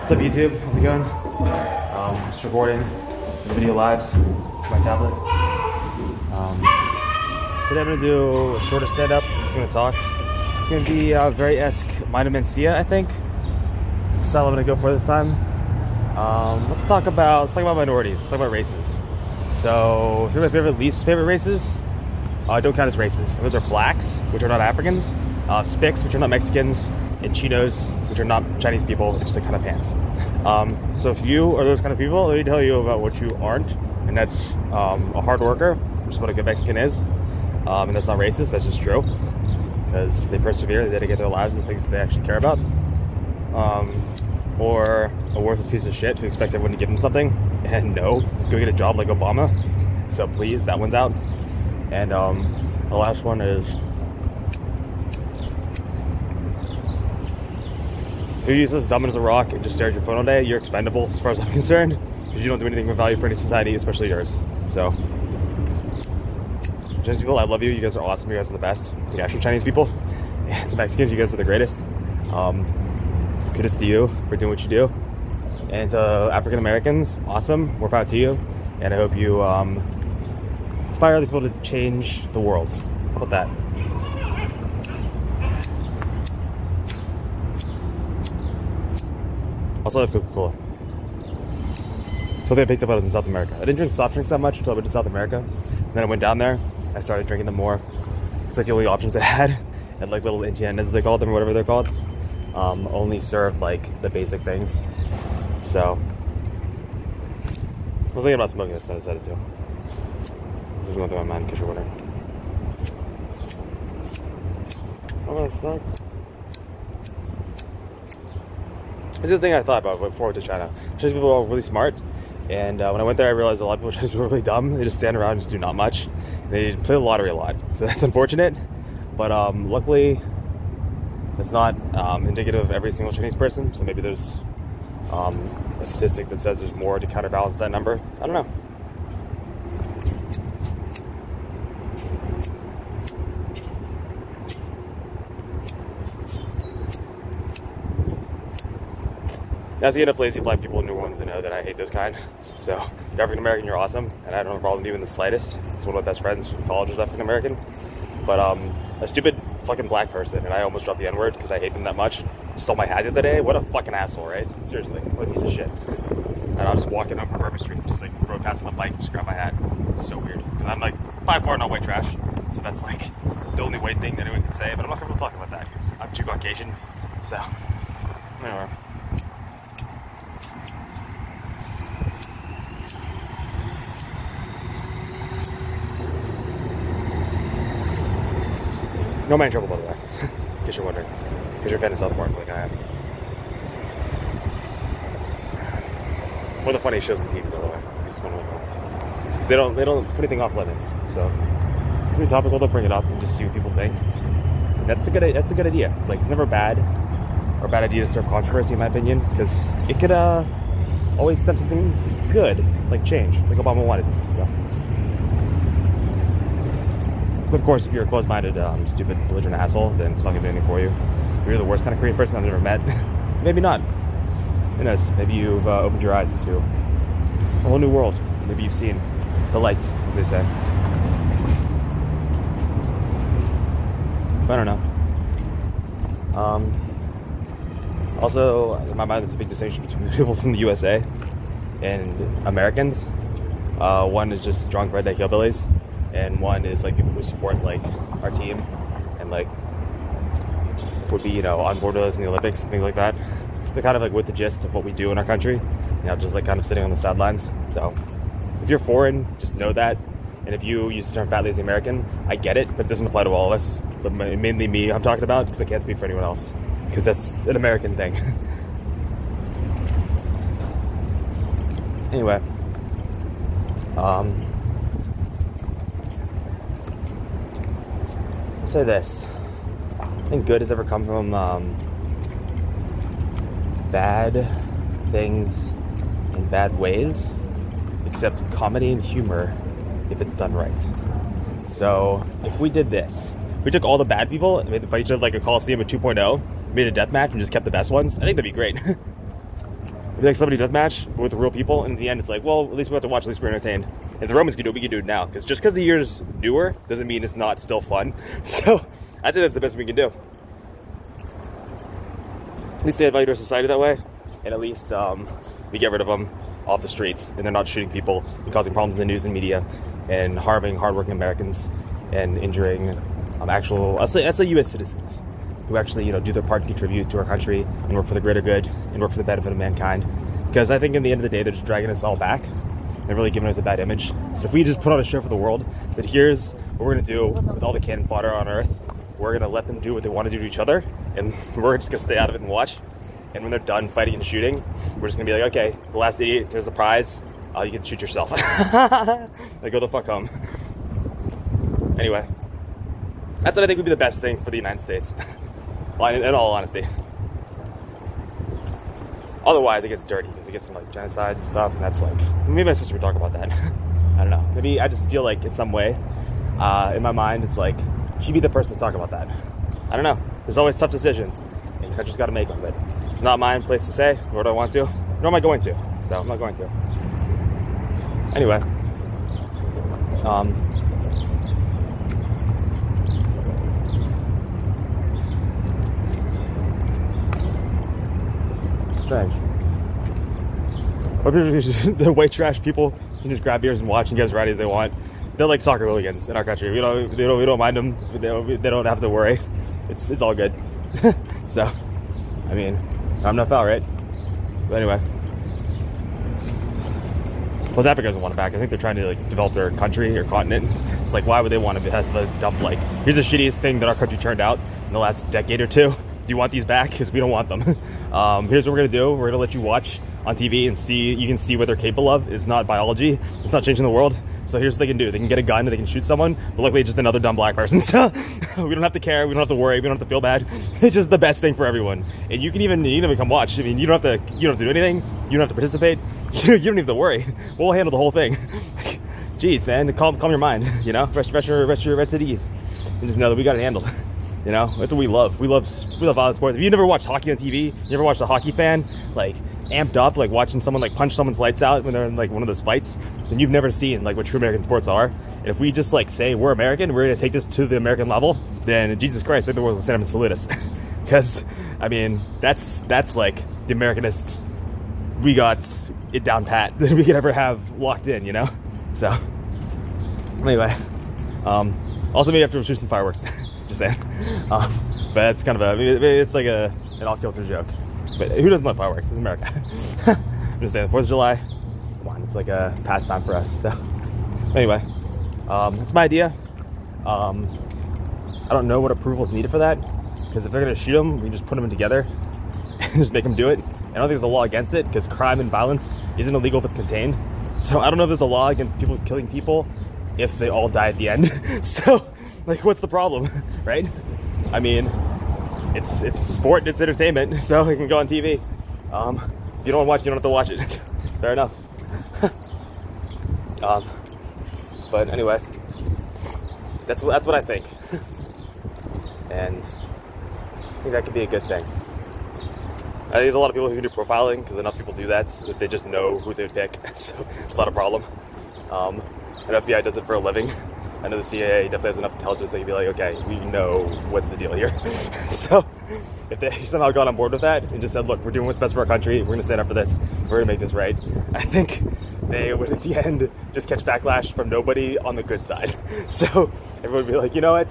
What's up, YouTube? How's it going? Just recording the video live with my tablet. Today I'm gonna do a shorter stand-up. I'm just gonna talk. It's gonna be very-esque Mind of Mencia, I think. That's the style I'm gonna go for this time. Let's talk about minorities. Let's talk about races. So, three of my least favorite races don't count as races. Those are blacks, which are not Africans, Spics, which are not Mexicans, and Chinos, which are not Chinese people, it's just a kind of pants. So if you are those kind of people, let me tell you about what you aren't, and that's a hard worker, which is what a good Mexican is, and that's not racist, that's just true, because they persevere, they dedicate their lives to the things that they actually care about, or a worthless piece of shit who expects everyone to give them something, and no, go get a job like Obama. So please, that one's out. And the last one is, if you're useless, dumb as a rock, and just stare at your phone all day, you're expendable as far as I'm concerned, because you don't do anything of value for any society, especially yours. So, Chinese people, I love you. You guys are awesome. You guys are the best. The actual Chinese people, and the Mexicans, you guys are the greatest. Kudos to you for doing what you do. And to African Americans, awesome. More power to you. And I hope you inspire other people to change the world. How about that? Also, I have Coca-Cola. Something I picked up when I was in South America. I didn't drink soft drinks that much until I went to South America. And then I went down there, I started drinking them more. It's like the only options they had. And like little Indianas, as they called them, or whatever they're called. Only served like the basic things. So, I was thinking about smoking this, so I decided to. It was going through my mind, because you're wondering. I'm gonna smoke. This is the thing I thought about before I went to China. Chinese people are really smart, and when I went there I realized a lot of people Chinese people are really dumb. They just stand around and just do not much. They play the lottery a lot, so that's unfortunate. But luckily, it's not indicative of every single Chinese person, so maybe there's a statistic that says there's more to counterbalance that number. I don't know. As you enough lazy black people in New Orleans to know that I hate those kind. So, if you're African American, you're awesome, and I don't have a problem with you in the slightest. It's one of my best friends from college is African American. But a stupid fucking black person, and I almost dropped the N-word because I hate them that much, stole my hat the other day. What a fucking asshole, right? Seriously, what a piece of shit. And I was walking up Bourbon Street, just like rode past on a bike, just grabbed my hat. It's so weird. Because I'm like, by far not white trash, so that's like the only white thing that anyone can say, but I'm not comfortable talking about that because I'm too Caucasian. So, anyway. No man in trouble, by the way, in case you're wondering. Because you're a fan of South Park, like I am. One of the funniest shows on TV, by the way. It's one of those. Because they don't put anything off limits. So, it's something topical, they'll bring it up and just see what people think. And that's a good idea. It's like, it's never bad, or a bad idea to start controversy, in my opinion, because it could always stem something good, like change, like Obama wanted. So. Of course, if you're a closed-minded, stupid, belligerent asshole, then it's not gonna do anything for you. If you're the worst kind of Korean person I've ever met, maybe not. Who knows? Maybe you've opened your eyes to a whole new world. Maybe you've seen the light, as they say. I don't know. Also, in my mind, there's a big distinction between people from the USA and Americans. One is just drunk redneck hillbillies. And one is like people who support like our team and like would be, you know, on board with us in the Olympics and things like that. They're kind of like with the gist of what we do in our country, you know, just like kind of sitting on the sidelines. So if you're foreign, just know that. And if you use the term fat lazy American, I get it, but it doesn't apply to all of us. But mainly me I'm talking about, because I can't speak for anyone else, because that's an American thing. Anyway, say this. I think good has ever come from bad things in bad ways, except comedy and humor if it's done right. So if we did this, we took all the bad people and made them fight each other like a Coliseum at 2.0, made a death match and just kept the best ones, I think that'd be great. It'd be like somebody deathmatch with the real people, and in the end, it's like, well, at least we have to watch, at least we're entertained. If the Romans can do it, we can do it now. Because just because the year's newer doesn't mean it's not still fun. So I'd say that's the best we can do. At least they invite our society that way, and at least we get rid of them off the streets, and they're not shooting people and causing problems in the news and media, and harming hardworking Americans, and injuring actual, I'll say U.S. citizens who actually, do their part to contribute to our country and work for the greater good and work for the benefit of mankind. Because I think in the end of the day, they're just dragging us all back and really giving us a bad image. So if we just put on a show for the world that here's what we're going to do with all the cannon fodder on Earth, we're going to let them do what they want to do to each other, and we're just going to stay out of it and watch. And when they're done fighting and shooting, we're just going to be like, okay, the last idiot, here's the prize. You get to shoot yourself. Like, go the fuck home. Anyway, that's what I think would be the best thing for the United States. In all honesty. Otherwise, it gets dirty because it gets some like genocide and stuff, and that's like, maybe my sister would talk about that. I don't know. Maybe I just feel like in some way, in my mind, it's like she'd be the person to talk about that. I don't know. There's always tough decisions, and the country's got to make them. But it's not my place to say, nor do I want to, nor am I going to. So I'm not going to. Anyway, strange. The white trash people can just grab beers and watch and get as rowdy as they want. They're like soccer hooligans in our country. We don't mind them. They don't have to worry. It's all good. So, I mean, I'm not foul, right? But anyway, South Africa doesn't want it back. I think they're trying to like develop their country or continent. It's like, why would they want to have a dump? Like, here's the shittiest thing that our country turned out in the last decade or two. Do you want these back? Because we don't want them. Here's what we're gonna do. We're gonna let you watch on TV and see. You can see what they're capable of. It's not biology. It's not changing the world. So here's what they can do. They can get a gun and they can shoot someone. But luckily, it's just another dumb black person. So we don't have to care. We don't have to worry. We don't have to feel bad. It's just the best thing for everyone. And you can even come watch. I mean, you don't have to do anything. You don't have to participate. You don't even have to worry. We'll handle the whole thing. Jeez, man, calm your mind. Rest at ease, and just know that we got it handled. That's what we love. We love violent sports. If you never watched hockey on TV, you ever watched a hockey fan like amped up, like watching someone like punch someone's lights out when they're in like one of those fights, then you've never seen like what true American sports are. And if we just like say we're American, we're gonna take this to the American level, then Jesus Christ, I think the world will stand up and salute us. Because I mean, that's like the Americanist. We got it down pat that we could ever have locked in, So anyway, also maybe after shoot some fireworks. Just saying. But it's kind of it's like an off-kilter joke. But who doesn't love fireworks? It's America. I'm just saying, the 4th of July, come on, it's like a pastime for us. So anyway, that's my idea. I don't know what approval is needed for that, because if they're gonna shoot them, we can just put them together and just make them do it. I don't think there's a law against it, because crime and violence isn't illegal if it's contained. So I don't know if there's a law against people killing people if they all die at the end. So like, what's the problem, right? I mean, it's sport, it's entertainment, so it can go on TV. If you don't want to watch it, you don't have to watch it. Fair enough. But anyway, that's what I think. And I think that could be a good thing. I think there's a lot of people who can do profiling, because enough people do that they just know who they pick. So it's not a problem. And FBI does it for a living. I know the CIA definitely has enough intelligence they can be like, okay, we know what's the deal here. So if they somehow got on board with that and just said, look, we're doing what's best for our country, we're gonna stand up for this, we're gonna make this right, I think they would at the end just catch backlash from nobody on the good side. So everyone would be like, you know what,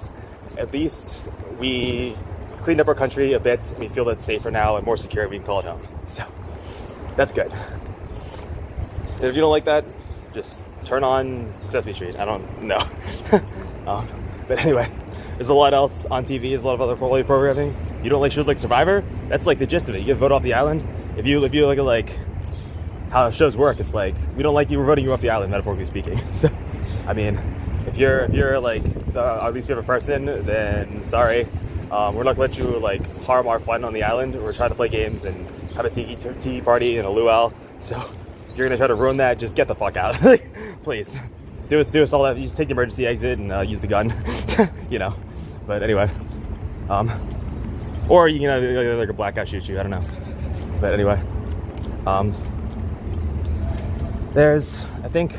at least we cleaned up our country a bit, and we feel that it's safer now and more secure, we can call it home. So that's good. And if you don't like that, just turn on Sesame Street. I don't know. But anyway, there's a lot else on TV. There's a lot of other quality programming. You don't like shows like Survivor? That's like the gist of it. You get voted off the island. If you look at like how shows work, it's like, we don't like you, we're voting you off the island, metaphorically speaking. So, I mean, if you're like our least favorite person, then sorry. We're not going to let you like harm our fun on the island. We're trying to play games and have a tea party and a luau. So if you're going to try to ruin that, just get the fuck out. Please. Do us all that. You just take the emergency exit and use the gun. But anyway. Or you can like a blackout shoot you. I don't know. But anyway. There's, I think,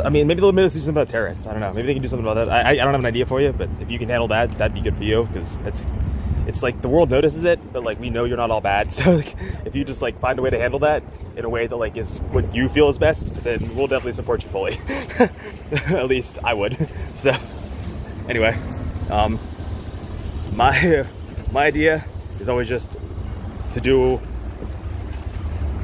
I mean, maybe they'll do something about terrorists. I don't know. Maybe they can do something about that. I don't have an idea for you, but if you can handle that, that'd be good for you, because it's like the world notices it, but like we know you're not all bad. So like, if you just like find a way to handle that in a way that like is what you feel is best, then we'll definitely support you fully. At least I would. So anyway, my idea is always just to do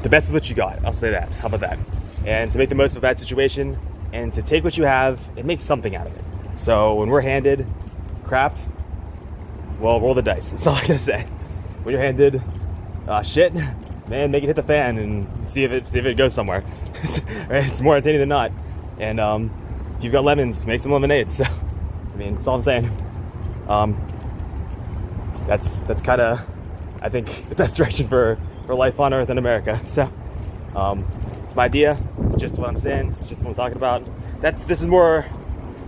the best of what you got. I'll say that. How about that? And to make the most of a bad situation, and to take what you have and make something out of it. So when we're handed crap, well, roll the dice. That's all I'm gonna say. When you're handed shit, man, make it hit the fan and see if it goes somewhere. Right? It's more entertaining than not. And if you've got lemons, make some lemonade. So I mean, that's all I'm saying. That's kind of, I think, the best direction for life on Earth in America. So it's my idea. It's just what I'm saying. It's just what I'm talking about. This is more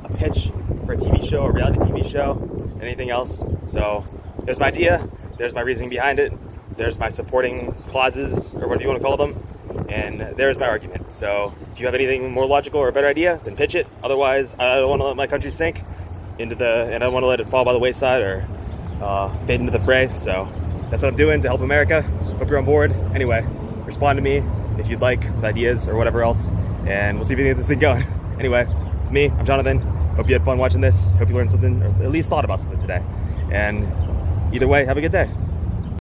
a pitch for a TV show, a reality TV show, than anything else. So there's my idea. There's my reasoning behind it. There's my supporting clauses, or whatever you want to call them. And there's my argument. So if you have anything more logical or a better idea, then pitch it. Otherwise, I don't want to let my country sink and I don't want to let it fall by the wayside or fade into the fray. So that's what I'm doing to help America. Hope you're on board. Anyway, respond to me if you'd like with ideas or whatever else, and we'll see if we can get this thing going. Anyway, it's me. I'm Jonathan. Hope you had fun watching this. Hope you learned something, or at least thought about something today. And either way, have a good day.